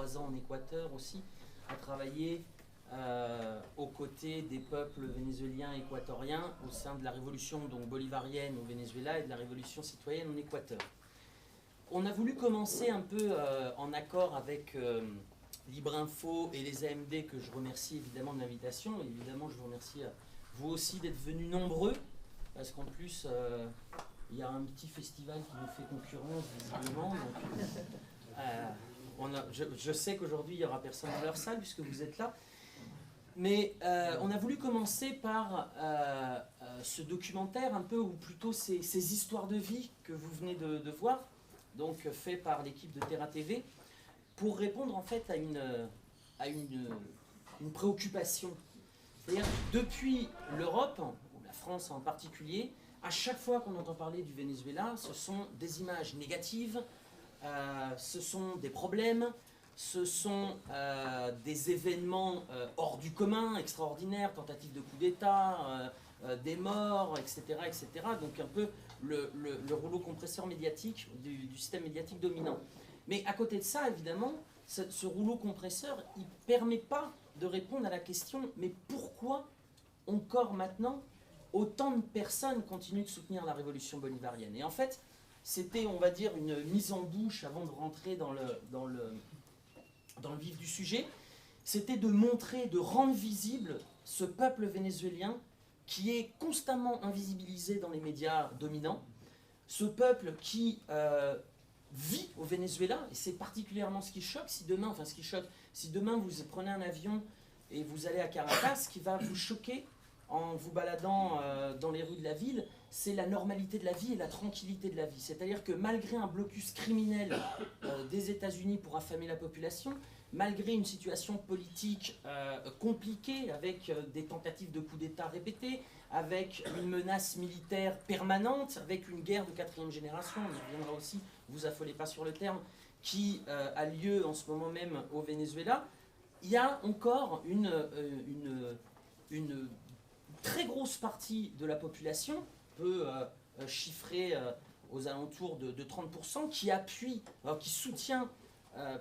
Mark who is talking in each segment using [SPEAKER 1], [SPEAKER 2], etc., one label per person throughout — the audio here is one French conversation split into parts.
[SPEAKER 1] 3 ans en Équateur aussi, à travailler aux côtés des peuples vénézuéliens et équatoriens au sein de la révolution donc, bolivarienne au Venezuela et de la révolution citoyenne en Équateur. On a voulu commencer un peu en accord avec Libre Info et les AMD, que je remercie évidemment de l'invitation. Évidemment, je vous remercie vous aussi d'être venus nombreux, parce qu'en plus, il y a un petit festival qui nous fait concurrence, visiblement. Donc, je sais qu'aujourd'hui, il n'y aura personne dans leur salle, puisque vous êtes là. Mais on a voulu commencer par ce documentaire, un peu, ou plutôt ces histoires de vie que vous venez de voir, donc fait par l'équipe de Terra TV, pour répondre en fait à une préoccupation. C'est-à-dire, depuis l'Europe, ou la France en particulier, à chaque fois qu'on entend parler du Venezuela, ce sont des images négatives, ce sont des problèmes, ce sont des événements hors du commun, extraordinaires, tentatives de coup d'État, des morts, etc., etc. Donc un peu le rouleau compresseur médiatique du système médiatique dominant. Mais à côté de ça, évidemment, ce rouleau compresseur, il ne permet pas de répondre à la question « mais pourquoi encore maintenant autant de personnes continuent de soutenir la révolution bolivarienne ?» Et en fait, c'était, on va dire, une mise en bouche avant de rentrer dans le vif du sujet, c'était de montrer, de rendre visible ce peuple vénézuélien qui est constamment invisibilisé dans les médias dominants, ce peuple qui vit au Venezuela, et c'est particulièrement ce qui choque, si demain vous prenez un avion et vous allez à Caracas, ce qui va vous choquer en vous baladant dans les rues de la ville, c'est la normalité de la vie et la tranquillité de la vie. C'est-à-dire que malgré un blocus criminel des États-Unis pour affamer la population, malgré une situation politique compliquée avec des tentatives de coup d'État répétées, avec une menace militaire permanente, avec une guerre de 4e génération, on y reviendra aussi, vous affolez pas sur le terme, qui a lieu en ce moment même au Venezuela, il y a encore une très grosse partie de la population, peut chiffrer aux alentours de 30%, qui appuie, qui soutient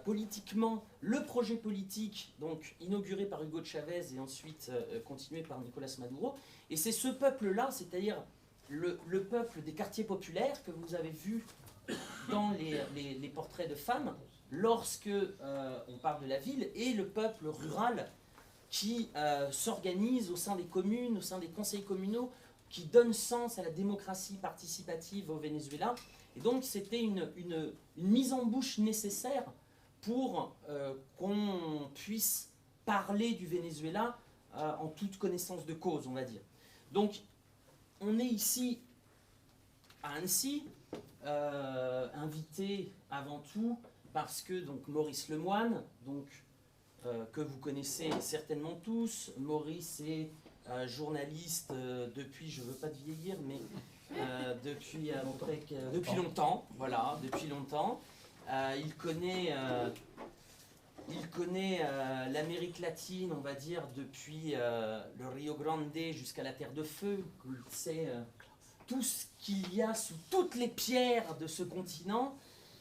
[SPEAKER 1] politiquement le projet politique donc inauguré par Hugo Chavez et ensuite continué par Nicolas Maduro. Et c'est ce peuple-là, c'est-à-dire le peuple des quartiers populaires que vous avez vu dans les portraits de femmes, lorsque on parle de la ville, et le peuple rural qui s'organise au sein des communes, au sein des conseils communaux, qui donne sens à la démocratie participative au Venezuela. Et donc c'était une mise en bouche nécessaire pour qu'on puisse parler du Venezuela en toute connaissance de cause, on va dire. Donc on est ici à Annecy, invité avant tout parce que donc, Maurice Lemoine, donc, que vous connaissez certainement tous, Maurice est journaliste depuis, je ne veux pas te vieillir, mais depuis longtemps, voilà, depuis longtemps. Il connaît l'Amérique latine, on va dire, depuis le Rio Grande jusqu'à la Terre de Feu. Il sait tout ce qu'il y a sous toutes les pierres de ce continent.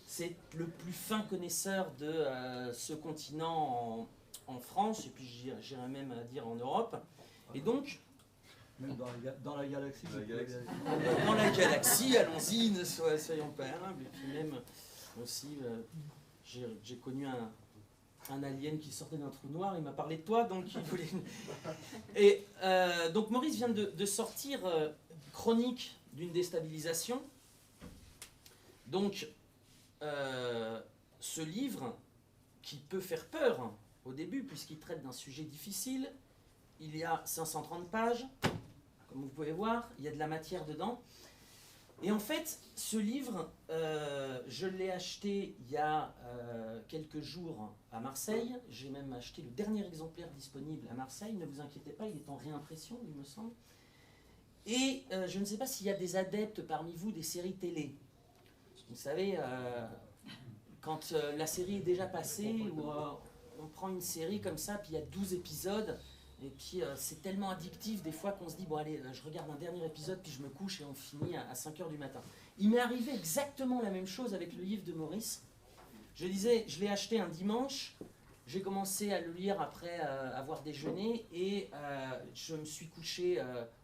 [SPEAKER 1] C'est le plus fin connaisseur de ce continent en France, et puis j'irais même à dire en Europe. Et donc,
[SPEAKER 2] même dans la galaxie.
[SPEAKER 1] Dans la galaxie, allons-y, ne soyons pas humbles. Et puis même aussi, j'ai connu un alien qui sortait d'un trou noir, il m'a parlé de toi, donc il voulait... Et donc Maurice vient de sortir Chronique d'une déstabilisation. Donc, ce livre, qui peut faire peur au début, puisqu'il traite d'un sujet difficile, il y a 530 pages, comme vous pouvez voir, il y a de la matière dedans. Et en fait, ce livre, je l'ai acheté il y a quelques jours à Marseille. J'ai même acheté le dernier exemplaire disponible à Marseille. Ne vous inquiétez pas, il est en réimpression, il me semble. Et je ne sais pas s'il y a des adeptes parmi vous des séries télé. Vous savez, quand la série est déjà passée, ou on prend une série comme ça, puis il y a 12 épisodes, et puis c'est tellement addictif des fois qu'on se dit, bon allez, je regarde un dernier épisode, puis je me couche et on finit à 5 h du matin. Il m'est arrivé exactement la même chose avec le livre de Maurice. Je disais, je l'ai acheté un dimanche, J'ai commencé à le lire après avoir déjeuné et je me suis couché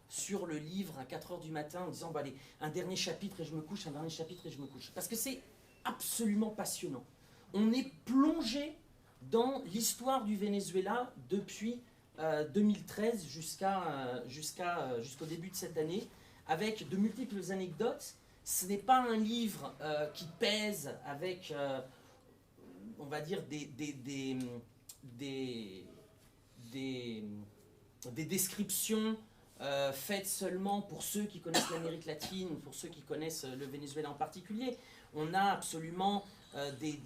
[SPEAKER 1] sur le livre à 4 h du matin en disant bah, allez, un dernier chapitre et je me couche, un dernier chapitre et je me couche. Parce que c'est absolument passionnant. On est plongé dans l'histoire du Venezuela depuis 2013 jusqu'au début de cette année, avec de multiples anecdotes. Ce n'est pas un livre qui pèse avec, on va dire, des descriptions faites seulement pour ceux qui connaissent l'Amérique latine, pour ceux qui connaissent le Venezuela en particulier. On a absolument des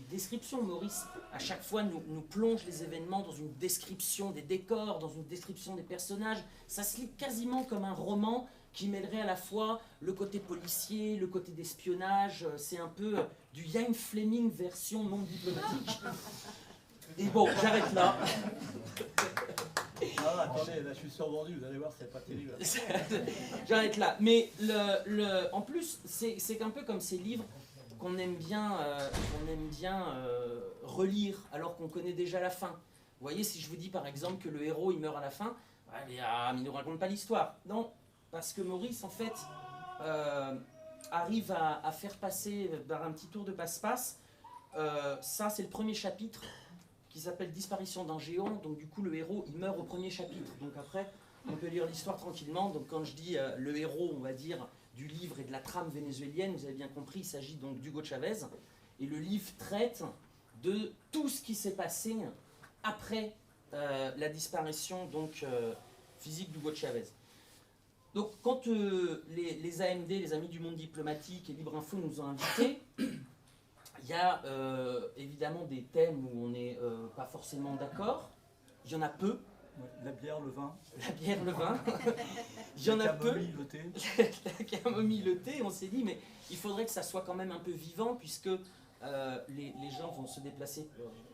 [SPEAKER 1] descriptions. Maurice, à chaque fois, nous plonge les événements dans une description des décors, dans une description des personnages. Ça se lit quasiment comme un roman qui mêlerait à la fois le côté policier, le côté d'espionnage. C'est un peu du Ian Fleming version non diplomatique. Et bon, j'arrête là.
[SPEAKER 2] Ah, attendez, là je suis survendu, vous allez voir, c'est pas terrible.
[SPEAKER 1] J'arrête là. Mais en plus, c'est un peu comme ces livres qu'on aime bien, relire alors qu'on connaît déjà la fin. Vous voyez, si je vous dis par exemple que le héros il meurt à la fin, mais il ne nous raconte pas l'histoire. Non, parce que Maurice en fait arrive à faire passer par un petit tour de passe-passe. Ça c'est le premier chapitre qui s'appelle Disparition d'un géant. Donc du coup le héros il meurt au premier chapitre. Donc après on peut lire l'histoire tranquillement. Donc quand je dis le héros, on va dire du livre et de la trame vénézuélienne, vous avez bien compris, il s'agit donc d'Hugo Chavez. Et le livre traite de tout ce qui s'est passé après la disparition donc, physique d'Hugo Chavez. Donc quand les AMD, les Amis du Monde Diplomatique et Libre Info nous ont invités, il y a évidemment des thèmes où on n'est pas forcément d'accord. Il y en a peu.
[SPEAKER 2] Ouais, la bière, le vin.
[SPEAKER 1] La bière, le vin. Il y en a peu.
[SPEAKER 2] Le thé.
[SPEAKER 1] La camomille, le thé. On s'est dit, mais il faudrait que ça soit quand même un peu vivant, puisque les gens vont se déplacer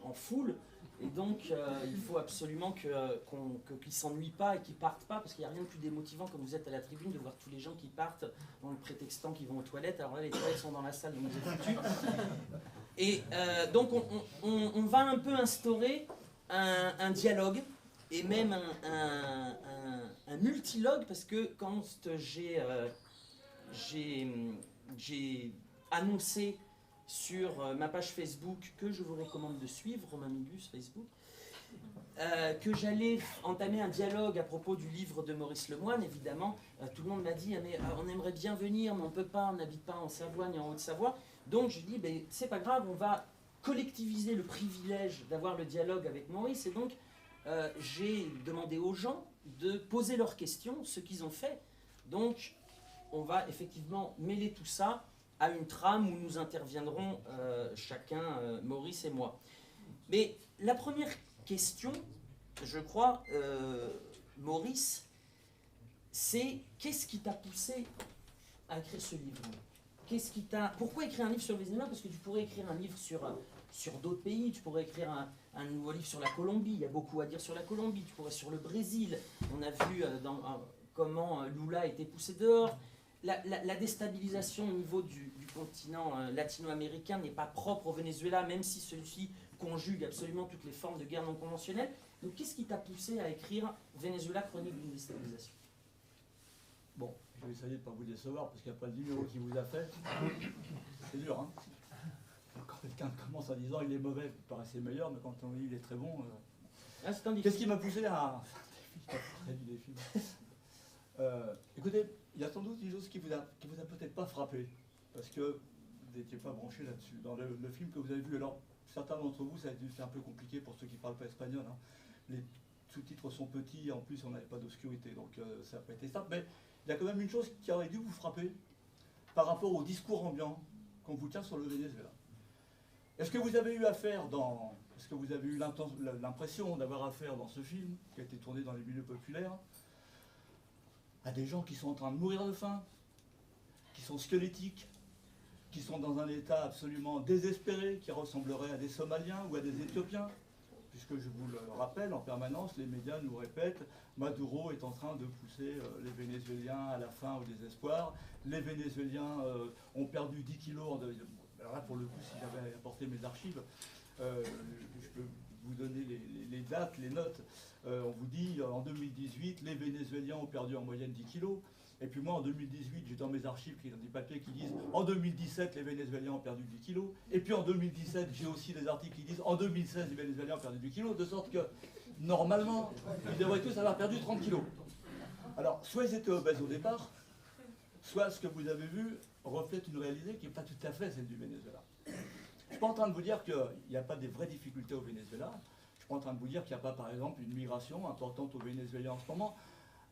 [SPEAKER 1] en foule. Et donc, il faut absolument qu'ils ne s'ennuient pas et qu'ils ne partent pas, parce qu'il n'y a rien de plus démotivant quand vous êtes à la tribune de voir tous les gens qui partent en prétextant qu'ils vont aux toilettes. Alors là, les toilettes sont dans la salle, donc vous êtes foutus. Et donc, on va un peu instaurer un dialogue et même un multilogue, parce que quand j'ai annoncé sur ma page Facebook, que je vous recommande de suivre, Romain Mibus Facebook, que j'allais entamer un dialogue à propos du livre de Maurice Lemoine, évidemment, tout le monde m'a dit mais, on aimerait bien venir, mais on ne peut pas, on n'habite pas en Savoie ni en Haute-Savoie. Donc je dis, c'est pas grave, on va collectiviser le privilège d'avoir le dialogue avec Maurice, et donc j'ai demandé aux gens de poser leurs questions, ce qu'ils ont fait. Donc on va effectivement mêler tout ça à une trame où nous interviendrons chacun, Maurice et moi. Mais la première question, je crois, Maurice, c'est qu'est-ce qui t'a poussé à écrire ce livre? Pourquoi écrire un livre sur le Venezuela? Parce que tu pourrais écrire un livre sur d'autres pays, tu pourrais écrire un nouveau livre sur la Colombie, il y a beaucoup à dire sur la Colombie, tu pourrais sur le Brésil, on a vu comment Lula a été poussé dehors. La déstabilisation au niveau du continent latino-américain n'est pas propre au Venezuela, même si celui-ci conjugue absolument toutes les formes de guerre non conventionnelle. Donc qu'est-ce qui t'a poussé à écrire Venezuela, chronique d'une déstabilisation?
[SPEAKER 2] Bon, je vais essayer de ne pas vous décevoir, parce qu'il n'y a pas le numéro qui vous a fait. C'est dur, hein. Quand quelqu'un commence en disant il est mauvais, vous paraissez meilleur, mais quand on dit il est très bon... Qu'est-ce qui m'a poussé à... écoutez, il y a sans doute une chose qui vous a peut-être pas frappé, parce que vous n'étiez pas branché là-dessus. Dans le film que vous avez vu, alors certains d'entre vous, ça a dû faire un peu compliqué pour ceux qui ne parlent pas espagnol, hein. Les sous-titres sont petits, en plus on n'avait pas d'obscurité, donc ça n'a pas été simple, mais il y a quand même une chose qui aurait dû vous frapper par rapport au discours ambiant qu'on vous tient sur le Venezuela. Est-ce que vous avez eu affaire est-ce que vous avez eu l'impression d'avoir affaire dans ce film, qui a été tourné dans les milieux populaires, à des gens qui sont en train de mourir de faim, qui sont squelettiques, qui sont dans un état absolument désespéré, qui ressemblerait à des Somaliens ou à des Éthiopiens? Puisque je vous le rappelle, en permanence, les médias nous répètent Maduro est en train de pousser les Vénézuéliens à la faim, au désespoir. Les Vénézuéliens ont perdu 10 kilos. Alors là, pour le coup, si j'avais apporté mes archives, je peux dates, les notes. On vous dit, en 2018, les Vénézuéliens ont perdu en moyenne 10 kilos. Et puis moi, en 2018, j'ai dans mes archives des papiers qui disent en 2017, les Vénézuéliens ont perdu 10 kilos. Et puis en 2017, j'ai aussi des articles qui disent en 2016, les Vénézuéliens ont perdu 10 kilos, de sorte que normalement, ils devraient tous avoir perdu 30 kilos. Alors, soit ils étaient obèses au départ, soit ce que vous avez vu reflète une réalité qui n'est pas tout à fait celle du Venezuela. Je ne suis pas en train de vous dire qu'il n'y a pas des vraies difficultés au Venezuela. Je ne suis pas en train de vous dire qu'il n'y a pas, par exemple, une migration importante aux Vénézuéliens en ce moment.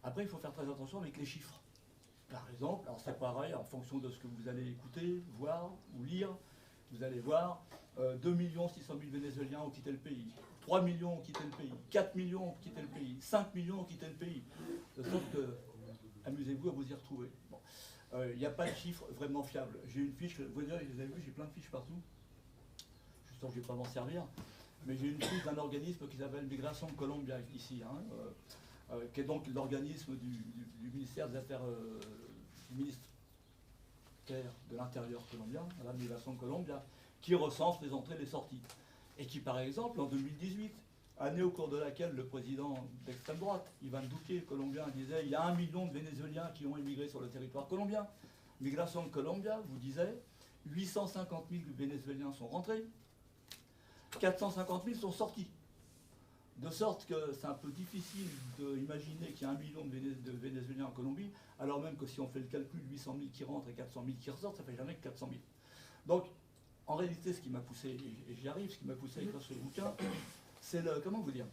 [SPEAKER 2] Après, il faut faire très attention avec les chiffres. Par exemple, alors c'est pareil, en fonction de ce que vous allez écouter, voir ou lire, vous allez voir 2 600 000 Vénézuéliens ont quitté le pays, 3 millions ont quitté le pays, 4 millions ont quitté le pays, 5 millions ont quitté le pays. De sorte que, amusez-vous à vous y retrouver. Bon. Il n'y a pas de chiffres vraiment fiables. J'ai une fiche, vous avez vu, j'ai plein de fiches partout. Je suis sûr que je ne vais pas m'en servir, mais j'ai une fiche d'un organisme qui s'appelle Migration Colombia ici, qui est donc l'organisme du ministère des Affaires, du ministère de l'Intérieur colombien, la Migration Colombia, qui recense les entrées et les sorties. Et qui, par exemple, en 2018, année au cours de laquelle le président d'extrême droite, Ivan Duque, colombien, disait il y a 1 million de Vénézuéliens qui ont émigré sur le territoire colombien. Migration Colombia vous disait 850 000 Vénézuéliens sont rentrés, 450 000 sont sortis. De sorte que c'est un peu difficile d'imaginer qu'il y a 1 million de Vénézuéliens en Colombie, alors même que si on fait le calcul, 800 000 qui rentrent et 400 000 qui ressortent, ça fait jamais que 400 000. Donc, en réalité, ce qui m'a poussé, et j'y arrive, ce qui m'a poussé à écrire ce bouquin, c'est le, comment vous dire,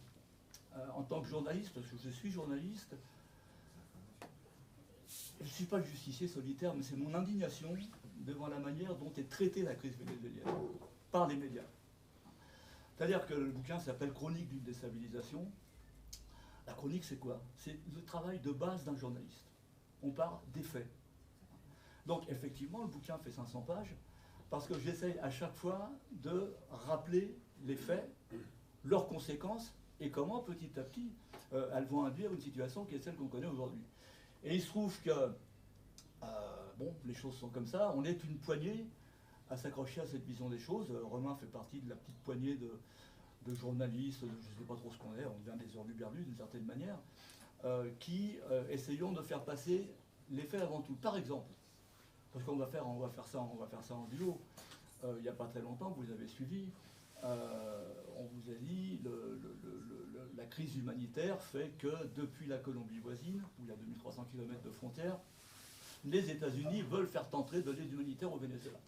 [SPEAKER 2] en tant que journaliste, parce que je suis journaliste, je ne suis pas le justicier solitaire, mais c'est mon indignation devant la manière dont est traitée la crise vénézuélienne par les médias. C'est-à-dire que le bouquin s'appelle Chronique d'une déstabilisation. La chronique, c'est quoi? C'est le travail de base d'un journaliste. On part des faits. Donc, effectivement, le bouquin fait 500 pages, parce que j'essaye à chaque fois de rappeler les faits, leurs conséquences, et comment, petit à petit, elles vont induire une situation qui est celle qu'on connaît aujourd'hui. Et il se trouve que, bon, les choses sont comme ça, on est une poignée à s'accrocher à cette vision des choses. Romain fait partie de la petite poignée de journalistes, je ne sais pas trop ce qu'on est, on devient des hurluberlus d'une certaine manière, qui essayons de faire passer les faits avant tout. Par exemple, parce qu'on va faire ça en duo. Il n'y a pas très longtemps, vous avez suivi, on vous a dit la crise humanitaire fait que depuis la Colombie voisine, où il y a 2300 km de frontières, les États-Unis veulent faire entrer de l'aide humanitaire au Venezuela.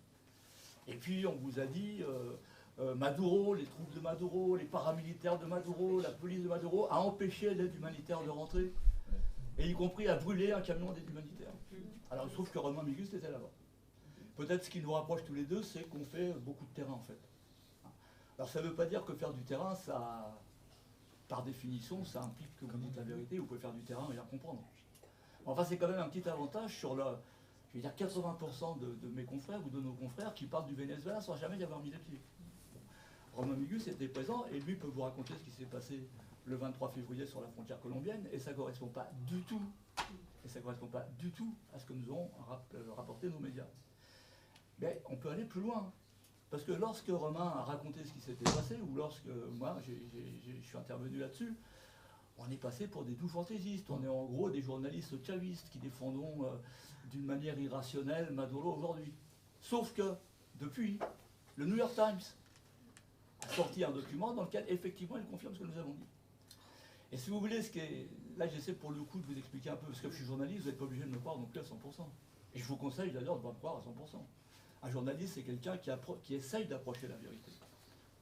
[SPEAKER 2] Et puis on vous a dit, Maduro, les troupes de Maduro, les paramilitaires de Maduro, la police de Maduro a empêché l'aide humanitaire de rentrer, et y compris à brûler un camion d'aide humanitaire. Alors il se trouve que Romain Migus était là-bas. Peut-être ce qui nous rapproche tous les deux, c'est qu'on fait beaucoup de terrain en fait. Alors ça ne veut pas dire que faire du terrain, ça, par définition, ça implique que vous dites la vérité, vous pouvez faire du terrain et rien comprendre. Enfin c'est quand même un petit avantage sur le... Je veux dire 80% de mes confrères ou de nos confrères qui parlent du Venezuela sans jamais y avoir mis les pieds. Romain Migus était présent et lui peut vous raconter ce qui s'est passé le 23 février sur la frontière colombienne et ça ne correspond pas du tout. Et ça ne correspond pas du tout à ce que nous ont rapporté nos médias. Mais on peut aller plus loin. Parce que lorsque Romain a raconté ce qui s'était passé, ou lorsque moi je suis intervenu là-dessus, on est passé pour des doux fantaisistes. On est en gros des journalistes chavistes qui défendons d'une manière irrationnelle Maduro aujourd'hui. Sauf que, depuis, le New York Times a sorti un document dans lequel, effectivement, il confirme ce que nous avons dit. Et si vous voulez, là j'essaie pour le coup de vous expliquer un peu, parce que je suis journaliste, vous n'êtes pas obligé de me croire non plus à 100%. Et je vous conseille d'ailleurs de ne pas me croire à 100%. Un journaliste, c'est quelqu'un qui essaye d'approcher la vérité.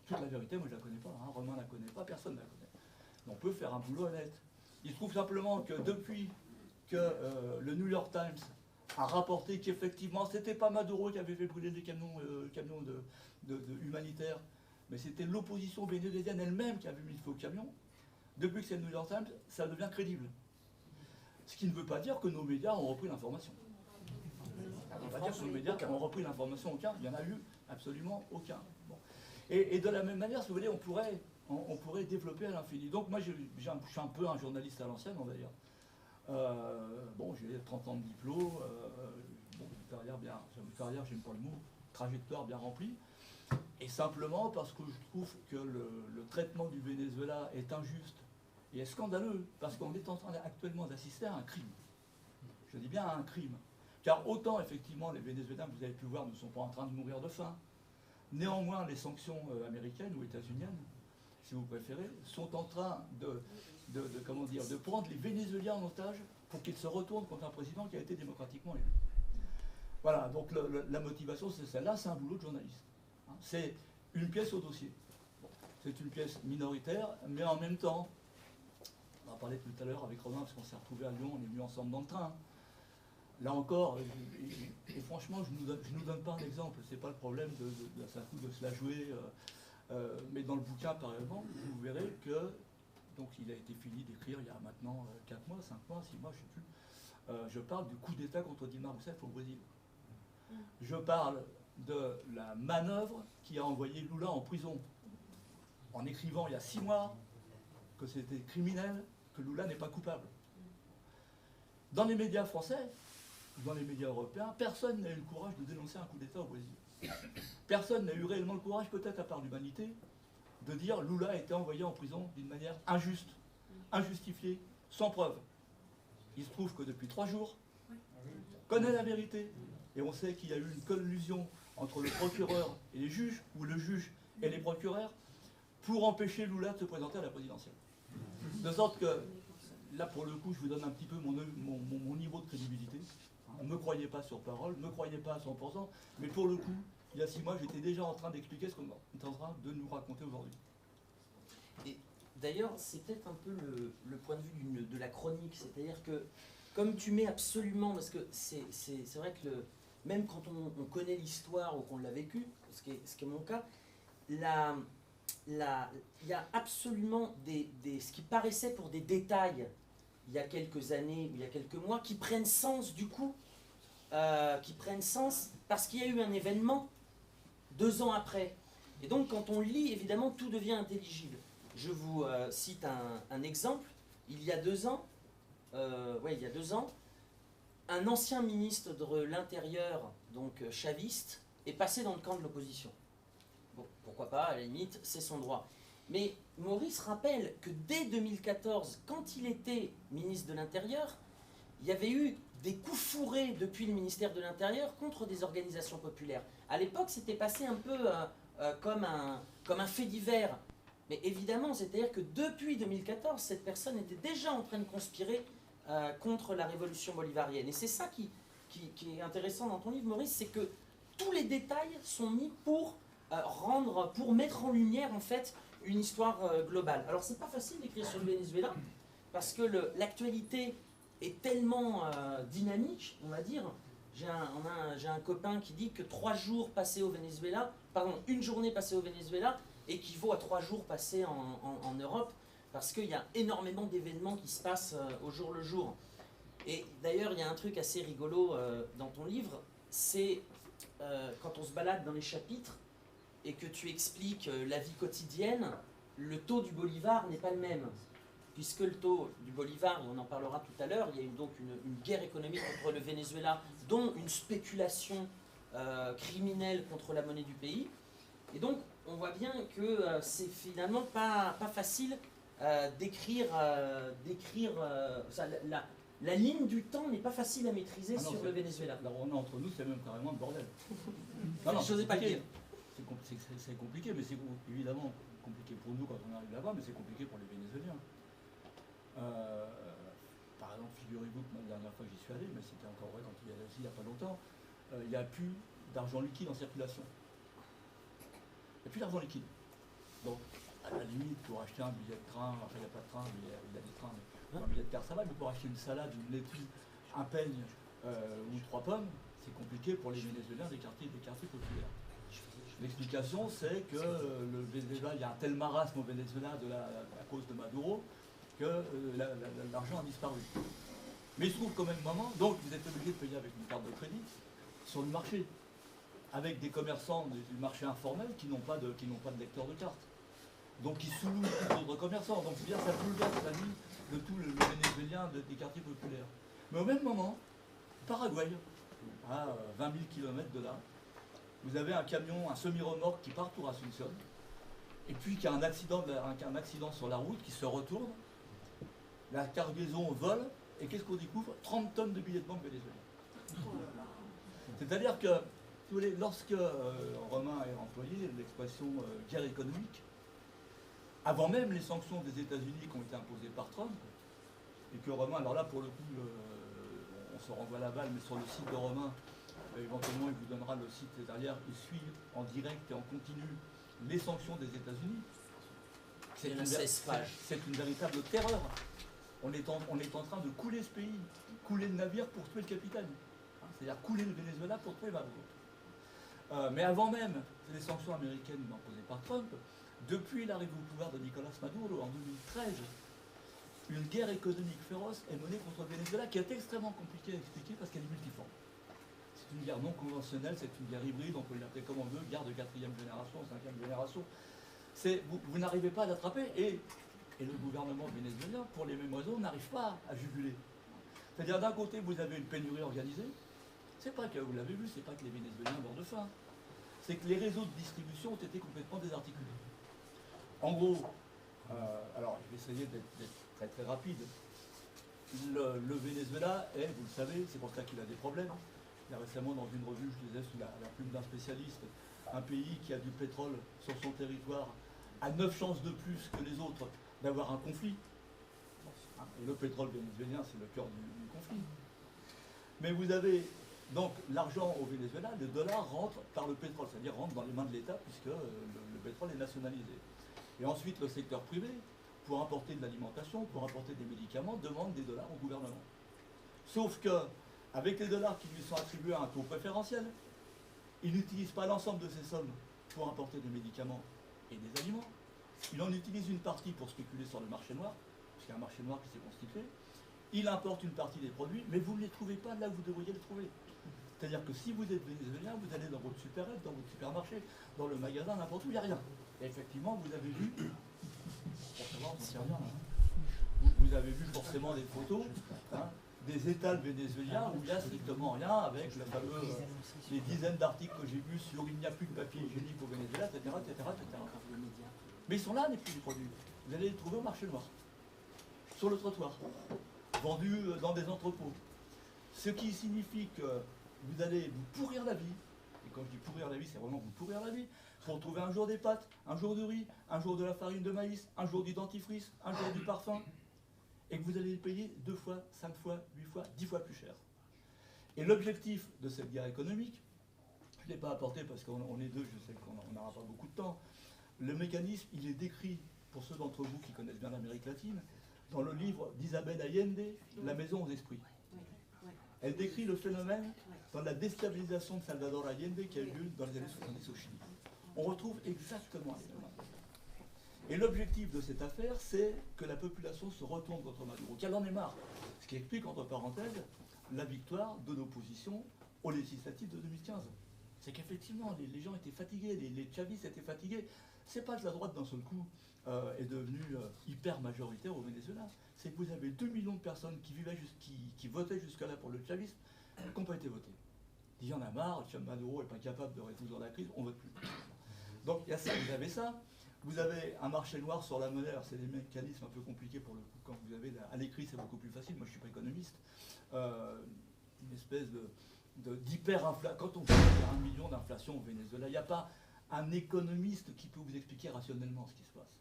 [SPEAKER 2] Toute la vérité, moi je ne la connais pas, hein. Romain ne la connaît pas, personne ne la connaît. Mais on peut faire un boulot honnête. Il se trouve simplement que depuis que le New York Times a rapporté qu'effectivement, ce n'était pas Maduro qui avait fait brûler des camions humanitaires, mais c'était l'opposition vénézuélienne elle-même qui avait mis le feu au camion. Depuis que c'est le New York Times, ça devient crédible. Ce qui ne veut pas dire que nos médias ont repris l'information. Ça ne veut pas dire que nos médias ont repris l'information, aucun. Il n'y en a eu absolument aucun. Bon. Et de la même manière, si vous voulez, on pourrait développer à l'infini. Donc moi, je suis un peu un journaliste à l'ancienne, on va dire. Bon, j'ai 30 ans de diplôme, bon, une carrière, j'aime pas le mot, trajectoire bien remplie. Et simplement parce que je trouve que le traitement du Venezuela est injuste et est scandaleux, parce qu'on est en train actuellement d'assister à un crime. Je dis bien à un crime. Car autant, effectivement, les Vénézuéliens, vous avez pu voir, ne sont pas en train de mourir de faim. Néanmoins, les sanctions américaines ou états-uniennes, si vous préférez, sont en train comment dire, de prendre les Vénézuéliens en otage pour qu'ils se retournent contre un président qui a été démocratiquement élu. Voilà, donc la motivation, c'est celle-là, c'est un boulot de journaliste. Hein, c'est une pièce au dossier. Bon, c'est une pièce minoritaire, mais en même temps, on en parlait tout à l'heure avec Romain, parce qu'on s'est retrouvés à Lyon, on est venus ensemble dans le train. Là encore, et franchement, je ne nous donne pas un exemple, c'est pas le problème de se la jouer, mais dans le bouquin, par exemple, vous verrez que, donc il a été fini d'écrire il y a maintenant 4 mois, 5 mois, 6 mois, je ne sais plus, je parle du coup d'État contre Dilma Rousseff au Brésil. Je parle de la manœuvre qui a envoyé Lula en prison, en écrivant il y a 6 mois que c'était criminel, que Lula n'est pas coupable. Dans les médias français, dans les médias européens, personne n'a eu le courage de dénoncer un coup d'État au Brésil. Personne n'a eu réellement le courage, peut-être à part l'humanité, de dire Lula a été envoyé en prison d'une manière injuste, injustifiée, sans preuve. Il se trouve que depuis 3 jours, on connaît la vérité, et on sait qu'il y a eu une collusion entre le procureur et les juges, ou le juge et les procureurs, pour empêcher Lula de se présenter à la présidentielle. De sorte que, là pour le coup, je vous donne un petit peu mon niveau de crédibilité. Ne me croyez pas sur parole, ne me croyez pas à 100%, mais pour le coup, il y a 6 mois, j'étais déjà en train d'expliquer ce qu'on est en train de nous raconter aujourd'hui.
[SPEAKER 1] Et d'ailleurs, c'est peut-être un peu le point de vue de la chronique, c'est-à-dire que, comme tu mets absolument, parce que c'est vrai que même quand on connaît l'histoire ou qu'on l'a vécu, ce qui est mon cas, il y a absolument ce qui paraissait pour des détails il y a quelques années ou il y a quelques mois qui prennent sens du coup, qui prennent sens parce qu'il y a eu un événement 2 ans après. Et donc quand on lit, évidemment, tout devient intelligible. Je vous cite un exemple. Il y a 2 ans, un ancien ministre de l'Intérieur, donc chaviste, est passé dans le camp de l'opposition. Bon, pourquoi pas, à la limite, c'est son droit. Mais Maurice rappelle que dès 2014, quand il était ministre de l'Intérieur, il y avait eu des coups fourrés depuis le ministère de l'Intérieur contre des organisations populaires. À l'époque, c'était passé un peu comme un fait divers. Mais évidemment, c'est-à-dire que depuis 2014, cette personne était déjà en train de conspirer contre la révolution bolivarienne. Et c'est ça qui est intéressant dans ton livre, Maurice, c'est que tous les détails sont mis pour mettre en lumière, en fait, une histoire globale. Alors, c'est pas facile d'écrire sur le Venezuela, parce que l'actualité est tellement dynamique, on va dire. J'ai un copain qui dit que 3 jours passés au Venezuela, pardon, une journée passée au Venezuela équivaut à 3 jours passés en Europe, parce qu'il y a énormément d'événements qui se passent au jour le jour. Et d'ailleurs, il y a un truc assez rigolo dans ton livre, c'est quand on se balade dans les chapitres et que tu expliques la vie quotidienne, le taux du bolivar n'est pas le même. Puisque le taux du bolivar, et on en parlera tout à l'heure, il y a eu donc une guerre économique contre le Venezuela, dont une spéculation criminelle contre la monnaie du pays. Et donc, on voit bien que c'est finalement pas facile d'écrire... la ligne du temps n'est pas facile à maîtriser sur le Venezuela.
[SPEAKER 2] Alors, on est entre nous, c'est même carrément le bordel.
[SPEAKER 1] Je n'osais pas le dire.
[SPEAKER 2] C'est compliqué, mais c'est évidemment compliqué pour nous quand on arrive là-bas, mais c'est compliqué pour les Vénézuéliens. Par exemple, figurez-vous que la dernière fois que j'y suis allé, mais c'était encore vrai quand il y a il n'y a pas longtemps, il n'y a plus d'argent liquide en circulation. Il n'y a plus d'argent liquide. Donc, à la limite, pour acheter un billet de train, enfin il n'y a pas de train, mais il y a des trains, mais un billet de car ça va, mais pour acheter une salade, une laitue, un peigne ou 3 pommes, c'est compliqué pour les Vénézuéliens des quartiers populaires. L'explication, c'est que le Venezuela, il y a un tel marasme au Venezuela à cause de Maduro que l'argent a disparu. Mais il se trouve qu'au même moment, donc vous êtes obligé de payer avec une carte de crédit sur le marché, avec des commerçants du marché informel qui n'ont pas de lecteur de carte. Donc ils sous-louent d'autres commerçants. Donc c'est bien, ça bouleverse la vie de tout le Vénézuélien des quartiers populaires. Mais au même moment, Paraguay, à 20 000 km de là, vous avez un camion, un semi-remorque qui part pour Asunción, et puis qu'il y a un accident sur la route qui se retourne, la cargaison vole, et qu'est-ce qu'on découvre? 30 tonnes de billets de banque vénézuéliens. C'est-à-dire que, si vous voulez, lorsque Romain a employé l'expression guerre économique, avant même les sanctions des États-Unis qui ont été imposées par Trump, et que Romain, alors là pour le coup, on se renvoie la balle, mais sur le site de Romain, éventuellement il vous donnera le site derrière, il suit en direct et en continu les sanctions des États-Unis. C'est une véritable terreur. On est en train de couler ce pays, couler le navire pour tuer le capitaine. C'est-à-dire couler le Venezuela pour tuer Maduro. Mais avant même les sanctions américaines imposées par Trump, depuis l'arrivée au pouvoir de Nicolas Maduro en 2013, une guerre économique féroce est menée contre le Venezuela qui est extrêmement compliquée à expliquer parce qu'elle est multiforme. C'est une guerre non conventionnelle, c'est une guerre hybride, on peut l'appeler comme on veut, guerre de 4e génération, 5e génération. Vous n'arrivez pas à l'attraper et le gouvernement vénézuélien, pour les mêmes raisons, n'arrive pas à juguler. C'est-à-dire d'un côté, vous avez une pénurie organisée, c'est pas que, vous l'avez vu, c'est pas que les Vénézuéliens meurent de faim, c'est que les réseaux de distribution ont été complètement désarticulés. En gros, alors je vais essayer d'être très très rapide. Le Venezuela est, vous le savez, c'est pour ça qu'il a des problèmes. Il y a récemment dans une revue, je disais sous la plume d'un spécialiste, un pays qui a du pétrole sur son territoire a 9 chances de plus que les autres d'avoir un conflit. Et le pétrole vénézuélien, c'est le cœur du conflit. Mais vous avez donc l'argent au Venezuela, le dollar rentre par le pétrole, c'est-à-dire rentre dans les mains de l'État puisque le pétrole est nationalisé. Et ensuite, le secteur privé, pour importer de l'alimentation, pour importer des médicaments, demande des dollars au gouvernement. Sauf que, avec les dollars qui lui sont attribués à un taux préférentiel, il n'utilise pas l'ensemble de ces sommes pour importer des médicaments et des aliments. Il en utilise une partie pour spéculer sur le marché noir, puisqu'il y a un marché noir qui s'est constitué. Il importe une partie des produits, mais vous ne les trouvez pas là où vous devriez les trouver. C'est-à-dire que si vous êtes vénézuélien, vous allez dans votre supérette, dans votre supermarché, dans le magasin, n'importe où, il n'y a rien. Et effectivement, vous avez vu, vous avez vu forcément des photos, des étals vénézuéliens où il n'y a strictement rien, avec les dizaines d'articles que j'ai vus sur il n'y a plus de papier hygiénique au Venezuela, etc., etc., etc. Mais ils sont là, les prix des produits. Vous allez les trouver au marché noir, sur le trottoir, vendus dans des entrepôts. Ce qui signifie que vous allez vous pourrir la vie. Et quand je dis pourrir la vie, c'est vraiment vous pourrir la vie. Pour trouver un jour des pâtes, un jour du riz, un jour de la farine de maïs, un jour du dentifrice, un jour du parfum. Et que vous allez les payer 2 fois, 5 fois, 8 fois, 10 fois plus cher. Et l'objectif de cette guerre économique, je ne l'ai pas apporté parce qu'on est deux, je sais qu'on n'aura pas beaucoup de temps. Le mécanisme, il est décrit, pour ceux d'entre vous qui connaissent bien l'Amérique latine, dans le livre d'Isabel Allende, La maison aux esprits. Elle décrit le phénomène dans la déstabilisation de Salvador Allende qui a eu lieu dans les années 70 au Chili. On retrouve exactement les mêmes. Et l'objectif de cette affaire, c'est que la population se retourne contre Maduro, qu'elle en ait marre. Ce qui explique, entre parenthèses, la victoire de l'opposition aux législatives de 2015. C'est qu'effectivement, les gens étaient fatigués, les chavistes étaient fatigués. C'est pas que la droite, d'un seul coup, est devenue hyper majoritaire au Venezuela. C'est que vous avez 2 millions de personnes qui votaient jusque-là pour le chavisme, qui n'ont pas été votées. Il y en a marre, Maduro n'est pas capable de résoudre la crise, on ne vote plus. Donc il y a ça, vous avez ça. Vous avez un marché noir sur la monnaie, c'est des mécanismes un peu compliqués pour le coup. Quand vous avez à l'écrit, c'est beaucoup plus facile. Moi, je ne suis pas économiste. Une espèce d'hyper-inflation. Quand on dit qu'il y a 1 million d'inflation au Venezuela, il n'y a pas un économiste qui peut vous expliquer rationnellement ce qui se passe.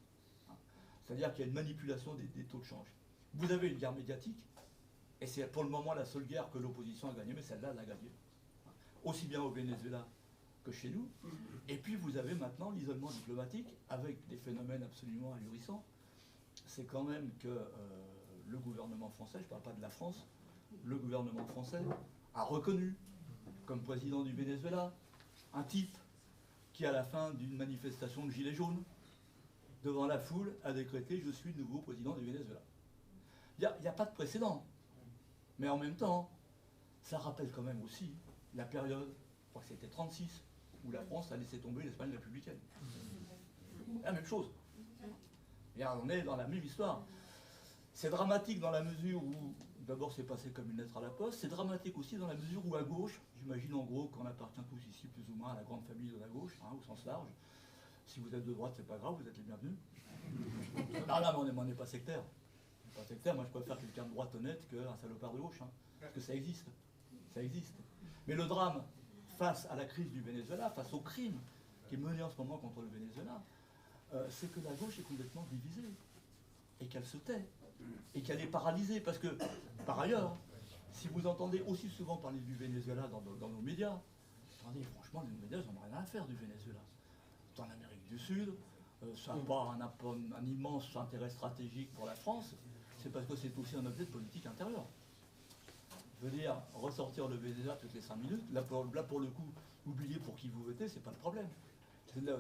[SPEAKER 2] C'est-à-dire qu'il y a une manipulation des taux de change. Vous avez une guerre médiatique, et c'est pour le moment la seule guerre que l'opposition a gagnée, mais celle-là, elle l'a gagnée. Aussi bien au Venezuela que chez nous. Et puis vous avez maintenant l'isolement diplomatique avec des phénomènes absolument ahurissants. C'est quand même que le gouvernement français, je ne parle pas de la France, le gouvernement français a reconnu comme président du Venezuela un type qui, à la fin d'une manifestation de gilets jaunes, devant la foule, a décrété « Je suis le nouveau président du Venezuela ». Il n'y a pas de précédent. Mais en même temps, ça rappelle quand même aussi la période, je crois que c'était 1936, où la France a laissé tomber l'Espagne républicaine. La même chose. Et on est dans la même histoire. C'est dramatique dans la mesure où d'abord c'est passé comme une lettre à la poste. C'est dramatique aussi dans la mesure où à gauche, j'imagine en gros qu'on appartient tous ici plus ou moins à la grande famille de la gauche, au sens large. Si vous êtes de droite, c'est pas grave, vous êtes les bienvenus. Non, mais on n'est pas sectaire. On n'est pas sectaire. Moi, je préfère quelqu'un de droite honnête qu'un salopard de gauche, parce que ça existe. Ça existe. Mais le drame, face à la crise du Venezuela, face au crime qui est mené en ce moment contre le Venezuela, c'est que la gauche est complètement divisée et qu'elle se tait et qu'elle est paralysée. Parce que, par ailleurs, si vous entendez aussi souvent parler du Venezuela dans nos médias, attendez, franchement, les médias n'ont rien à faire du Venezuela. Dans l'Amérique du Sud, ça n'a pas un immense intérêt stratégique pour la France, c'est parce que c'est aussi un objet de politique intérieure. Je veux dire, ressortir le Venezuela toutes les 5 minutes, là pour le coup, oublier pour qui vous votez, c'est pas le problème.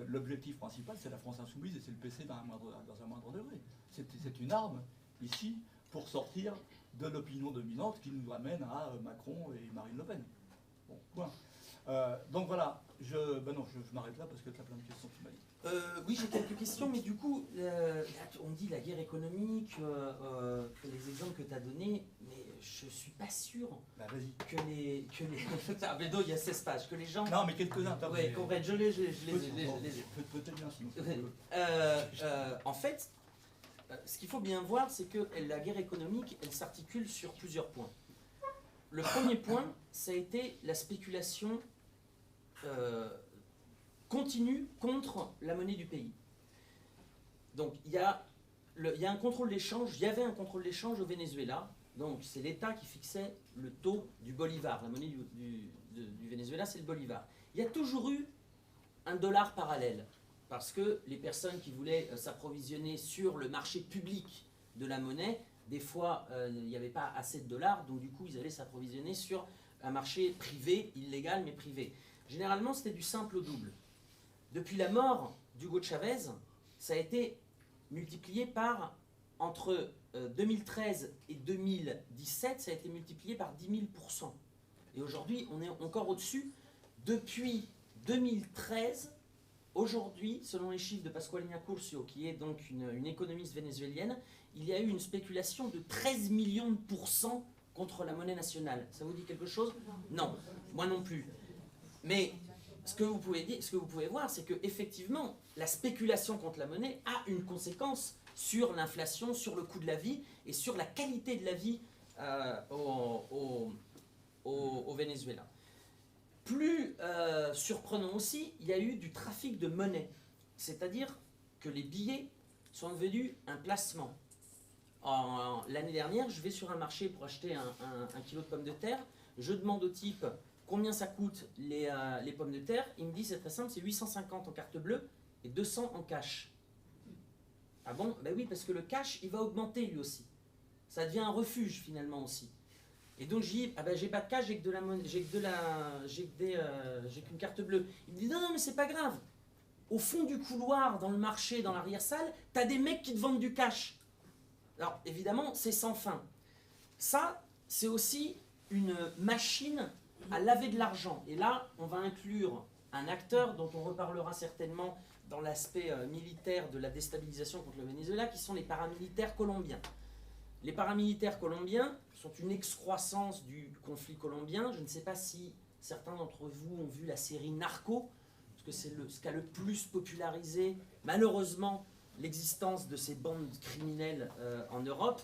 [SPEAKER 2] L'objectif principal, c'est la France insoumise et c'est le PC dans un moindre degré. C'est une arme, ici, pour sortir de l'opinion dominante qui nous amène à Macron et Marine Le Pen. Bon, point. Donc voilà, je m'arrête là parce que tu as plein de questions qui m'as dit.
[SPEAKER 1] Oui, j'ai quelques questions, mais du coup, on dit la guerre économique, les exemples que tu as donnés, mais je suis pas sûr que les ah, Bédo, il y a 16 pages, que les gens...
[SPEAKER 2] Non, mais quelques-uns.
[SPEAKER 1] Oui, comprennent, je les ai.
[SPEAKER 2] Peut-être bien, sinon.
[SPEAKER 1] En fait, ce qu'il faut bien voir, c'est que la guerre économique, elle s'articule sur plusieurs points. Le premier point, ça a été la spéculation continue contre la monnaie du pays. Donc il y a un contrôle d'échange, il y avait un contrôle d'échange au Venezuela, donc c'est l'État qui fixait le taux du bolivar, la monnaie du Venezuela c'est le bolivar. Il y a toujours eu un dollar parallèle, parce que les personnes qui voulaient s'approvisionner sur le marché public de la monnaie, des fois il n'y avait pas assez de dollars, donc du coup ils allaient s'approvisionner sur un marché privé, illégal mais privé. Généralement c'était du simple au double. Depuis la mort d'Hugo Chavez, ça a été multiplié par, entre 2013 et 2017, ça a été multiplié par 10 000%. Et aujourd'hui, on est encore au-dessus. Depuis 2013, aujourd'hui, selon les chiffres de Pasqualina Curcio, qui est donc une économiste vénézuélienne, il y a eu une spéculation de 13 millions de pourcents contre la monnaie nationale. Ça vous dit quelque chose? Non, moi non plus. Mais ce que vous pouvez voir, c'est qu'effectivement, la spéculation contre la monnaie a une conséquence sur l'inflation, sur le coût de la vie et sur la qualité de la vie au Venezuela. Plus surprenant aussi, il y a eu du trafic de monnaie, c'est-à-dire que les billets sont devenus un placement. L'année dernière, je vais sur un marché pour acheter un kilo de pommes de terre, je demande au type combien ça coûte les pommes de terre, il me dit c'est très simple, c'est 850 en carte bleue et 200 en cash. Ah bon? Ben oui, parce que le cash, il va augmenter lui aussi. Ça devient un refuge finalement aussi. Et donc j'ai dit, ah ben j'ai pas de cash, j'ai que de la monnaie, j'ai qu'une carte bleue. Il me dit non, mais c'est pas grave. Au fond du couloir, dans le marché, dans l'arrière-salle, t'as des mecs qui te vendent du cash. Alors évidemment, c'est sans fin. Ça, c'est aussi une machine à laver de l'argent. Et là, on va inclure un acteur dont on reparlera certainement dans l'aspect militaire de la déstabilisation contre le Venezuela, qui sont les paramilitaires colombiens. Les paramilitaires colombiens sont une excroissance du conflit colombien. Je ne sais pas si certains d'entre vous ont vu la série Narco, parce que c'est ce qui a le plus popularisé, malheureusement, l'existence de ces bandes criminelles en Europe,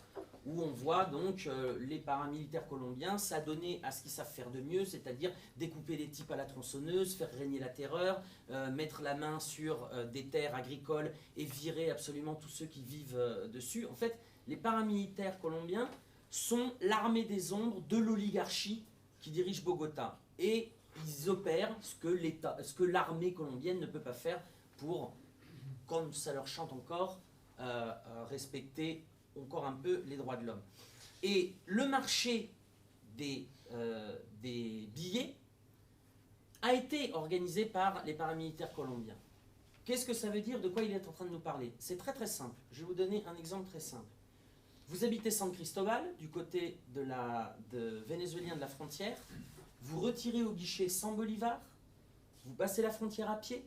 [SPEAKER 1] où on voit donc les paramilitaires colombiens s'adonner à ce qu'ils savent faire de mieux, c'est-à-dire découper les types à la tronçonneuse, faire régner la terreur, mettre la main sur des terres agricoles et virer absolument tous ceux qui vivent dessus. En fait, les paramilitaires colombiens sont l'armée des ombres de l'oligarchie qui dirige Bogota. Et ils opèrent ce que l'armée colombienne ne peut pas faire pour, comme ça leur chante encore, respecter encore un peu les droits de l'homme. Et le marché des billets a été organisé par les paramilitaires colombiens. Qu'est-ce que ça veut dire? De quoi il est en train de nous parler? C'est très très simple. Je vais vous donner un exemple très simple. Vous habitez San Cristobal, du côté vénézuélien de la frontière. Vous retirez au guichet 100 bolivars. Vous passez la frontière à pied.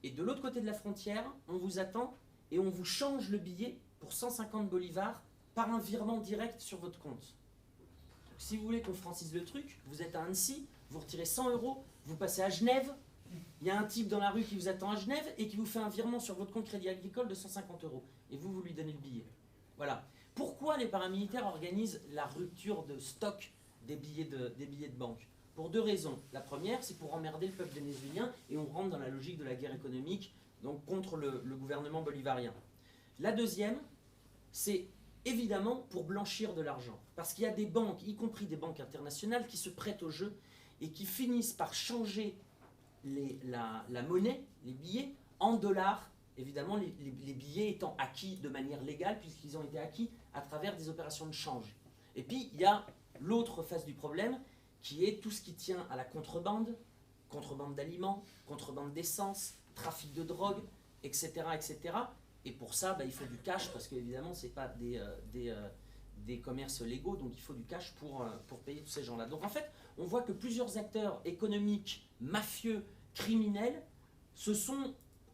[SPEAKER 1] Et de l'autre côté de la frontière, on vous attend et on vous change le billet pour 150 bolivars par un virement direct sur votre compte. si vous voulez qu'on francise le truc, vous êtes à Annecy, vous retirez 100 €, vous passez à Genève, il y a un type dans la rue qui vous attend à Genève et qui vous fait un virement sur votre compte Crédit Agricole de 150 €. Et vous lui donnez le billet. Voilà. Pourquoi les paramilitaires organisent la rupture de stock des billets de banque? Pour 2 raisons. La première, c'est pour emmerder le peuple vénézuélien et on rentre dans la logique de la guerre économique, donc contre le gouvernement bolivarien. La deuxième, c'est évidemment pour blanchir de l'argent. Parce qu'il y a des banques, y compris des banques internationales, qui se prêtent au jeu et qui finissent par changer la monnaie, les billets, en dollars. Évidemment, les billets étant acquis de manière légale, puisqu'ils ont été acquis à travers des opérations de change. Et puis, il y a l'autre face du problème, qui est tout ce qui tient à la contrebande d'aliments, contrebande d'essence, trafic de drogue, etc., etc. Et pour ça, il faut du cash, parce qu'évidemment, ce n'est pas des commerces légaux, donc il faut du cash pour payer tous ces gens-là. Donc en fait, on voit que plusieurs acteurs économiques, mafieux, criminels,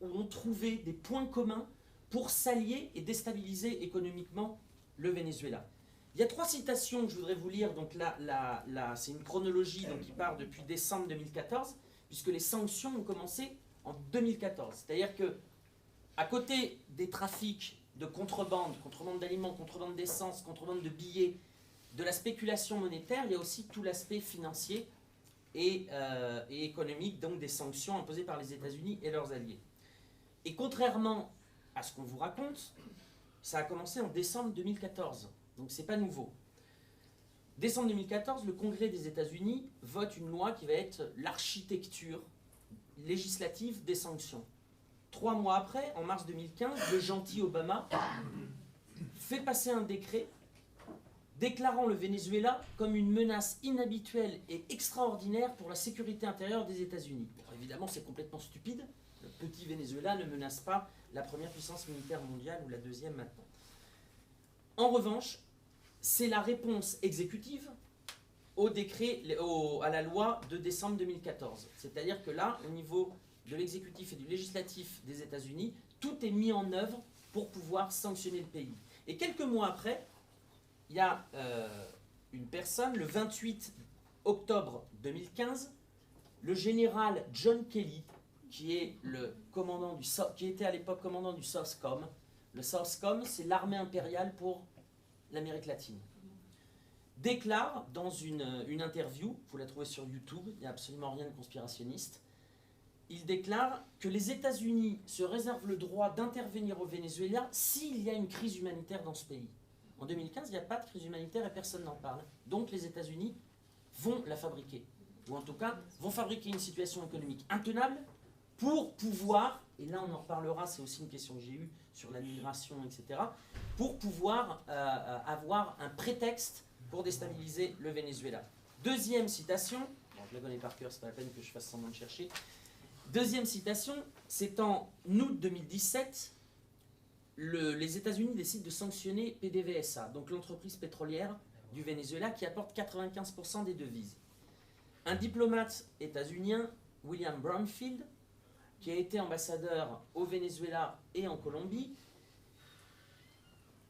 [SPEAKER 1] ont trouvé des points communs pour s'allier et déstabiliser économiquement le Venezuela. Il y a 3 citations que je voudrais vous lire. Donc là, c'est une chronologie qui part depuis décembre 2014, puisque les sanctions ont commencé en 2014. C'est-à-dire que à côté des trafics de contrebande d'aliments, contrebande d'essence, contrebande de billets, de la spéculation monétaire, il y a aussi tout l'aspect financier et économique, donc des sanctions imposées par les États-Unis et leurs alliés. Et contrairement à ce qu'on vous raconte, ça a commencé en décembre 2014, donc c'est pas nouveau. Décembre 2014, le Congrès des États-Unis vote une loi qui va être l'architecture législative des sanctions. 3 mois après, en mars 2015, le gentil Obama fait passer un décret déclarant le Venezuela comme une menace inhabituelle et extraordinaire pour la sécurité intérieure des États-Unis. Bon, évidemment, c'est complètement stupide. Le petit Venezuela ne menace pas la première puissance militaire mondiale ou la deuxième maintenant. En revanche, c'est la réponse exécutive au décret, à la loi de décembre 2014. C'est-à-dire que là, au niveau de l'exécutif et du législatif des États-Unis, tout est mis en œuvre pour pouvoir sanctionner le pays. Et quelques mois après, il y a une personne, le 28 octobre 2015, le général John Kelly, qui est qui était à l'époque commandant du SOCOM. Le SOCOM, c'est l'armée impériale pour l'Amérique latine. Déclare dans une interview, vous la trouvez sur YouTube, il n'y a absolument rien de conspirationniste, il déclare que les États-Unis se réservent le droit d'intervenir au Venezuela s'il y a une crise humanitaire dans ce pays. En 2015, il n'y a pas de crise humanitaire et personne n'en parle. Donc les États-Unis vont la fabriquer. Ou en tout cas, vont fabriquer une situation économique intenable pour pouvoir, et là on en reparlera, c'est aussi une question que j'ai eue sur la migration, etc., pour pouvoir avoir un prétexte pour déstabiliser le Venezuela. Deuxième citation, bon, je la connais par cœur, c'est pas la peine que je fasse semblant de chercher. Deuxième citation, c'est en août 2017, les États-Unis décident de sanctionner PDVSA, donc l'entreprise pétrolière du Venezuela qui apporte 95% des devises. Un diplomate états-unien, William Brownfield, qui a été ambassadeur au Venezuela et en Colombie,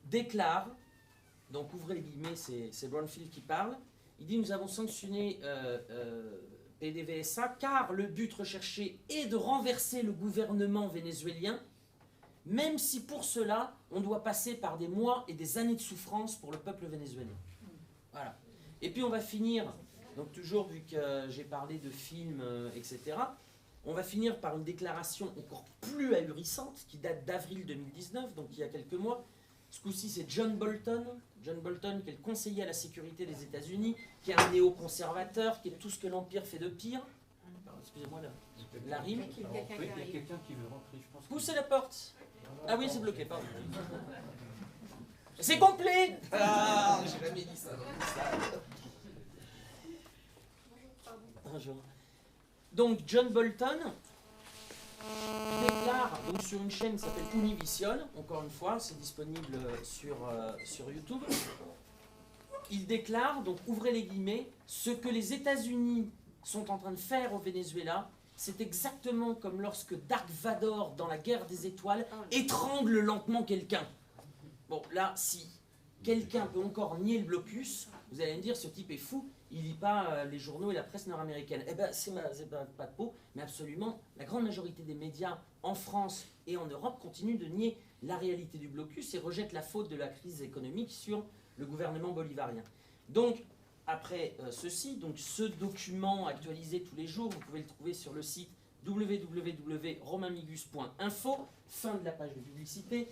[SPEAKER 1] déclare, donc ouvrez les guillemets, c'est Brownfield qui parle, il dit « Nous avons sanctionné PDVSA car le but recherché est de renverser le gouvernement vénézuélien, même si pour cela, on doit passer par des mois et des années de souffrance pour le peuple vénézuélien. » Voilà. Et puis on va finir, donc toujours vu que j'ai parlé de films, etc., on va finir par une déclaration encore plus ahurissante qui date d'avril 2019, donc il y a quelques mois. Ce coup-ci, c'est John Bolton, qui est le conseiller à la sécurité des États-Unis, qui est un néoconservateur, qui est tout ce que l'Empire fait de pire. Excusez-moi, la rime.
[SPEAKER 3] Oui, il y a quelqu'un qui veut rentrer, je pense.
[SPEAKER 1] Poussez la porte. Ah oui, c'est bloqué, pardon. C'est complet. Ah, j'ai jamais dit ça. Bonjour. Donc John Bolton déclare donc, sur une chaîne qui s'appelle Univision, encore une fois, c'est disponible sur YouTube. Il déclare, donc ouvrez les guillemets, ce que les États-Unis sont en train de faire au Venezuela, c'est exactement comme lorsque Dark Vador, dans la guerre des étoiles, étrangle lentement quelqu'un. Bon, là, si quelqu'un peut encore nier le blocus, vous allez me dire, ce type est fou, il lit pas les journaux et la presse nord-américaine. Eh bien, c'est pas de peau, mais absolument, la grande majorité des médias en France et en Europe continuent de nier la réalité du blocus et rejettent la faute de la crise économique sur le gouvernement bolivarien. Donc, après ceci, donc ce document actualisé tous les jours, vous pouvez le trouver sur le site www.romainmigus.info, fin de la page de publicité.